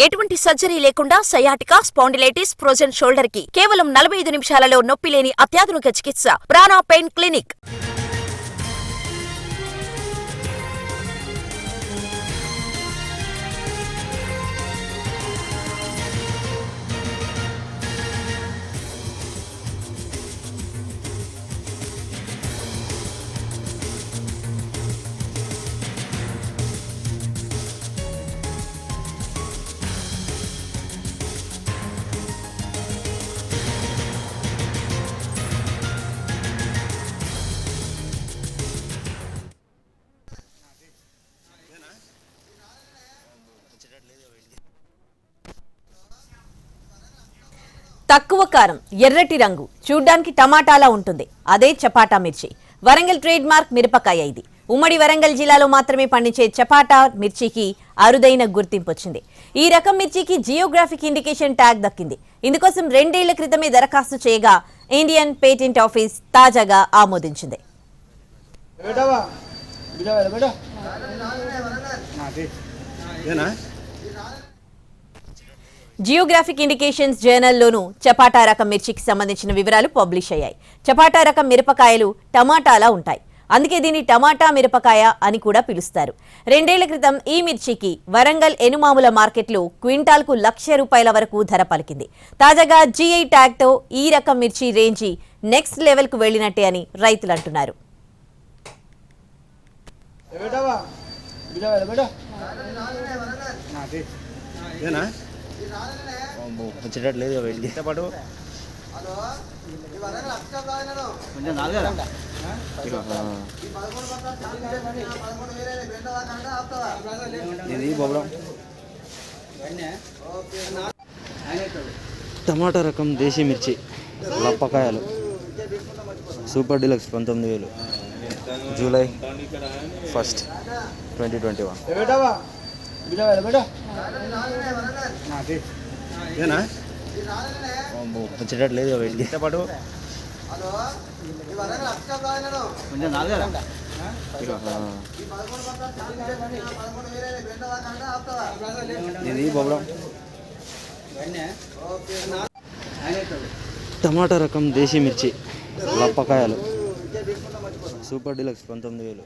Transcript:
ఎటువంటి సర్జరీ లేకుండా sciatica, spondylitis, frozen shoulder కి కేవలం 45 నిమిషాలలో నొప్పి లేని అత్యాధునిక చికిత్స ప్రాణ పెయిన్ క్లినిక్. తక్కువ కారం, ఎర్రటి రంగు, చూడ్డానికి టమాటాలా ఉంటుంది. అదే చపాటా మిర్చి. వరంగల్ ట్రేడ్ మార్క్ మిరపకాయ ఇది. ఉమ్మడి వరంగల్ జిల్లాలో మాత్రమే పండించే చపాటా మిర్చికి అరుదైన గుర్తింపు వచ్చింది. ఈ రకం మిర్చికి జియోగ్రాఫిక్ ఇండికేషన్ ట్యాగ్ దక్కింది. ఇందుకోసం 2 ఏళ్ల క్రితమే దరఖాస్తు చేయగా ఇండియన్ పేటెంట్ ఆఫీస్ తాజాగా ఆమోదించింది. జియోగ్రాఫిక్ ఇండికేషన్స్ జర్నల్లోనూ చపాటా రకం మిర్చికి సంబంధించిన వివరాలు పబ్లిష్ అయ్యాయి. చపాటా రకం మిరపకాయలు టమాటాలా ఉంటాయి. అందుకే దీన్ని టమాటా మిరపకాయ అని కూడా పిలుస్తారు. 2 ఏళ్ల క్రితం ఈ మిర్చికి వరంగల్ ఎనుమాముల మార్కెట్లో క్వింటాల్కు ₹1,00,000 వరకు ధర పలికింది. తాజాగా జీఐ ట్యాగ్తో ఈ రకం మిర్చి రేంజి నెక్స్ట్ లెవెల్కు వెళ్లినట్టే అని రైతులు అంటున్నారు. వచ్చేటట్లేదు వెళ్ళి పాటు ఇది బొబ్బలం టమాటా రకం దేశీ మిర్చి లప్పకాయలు సూపర్ డీలక్స్ 19,000 జూలై 1, 2021. వచ్చేటట్లేదు వెళ్ళి పాటు ఇది బొబ్బలం టమాటా రకం దేశీ మిర్చి లప్పకాయలు సూపర్ డీలక్స్ 19,000.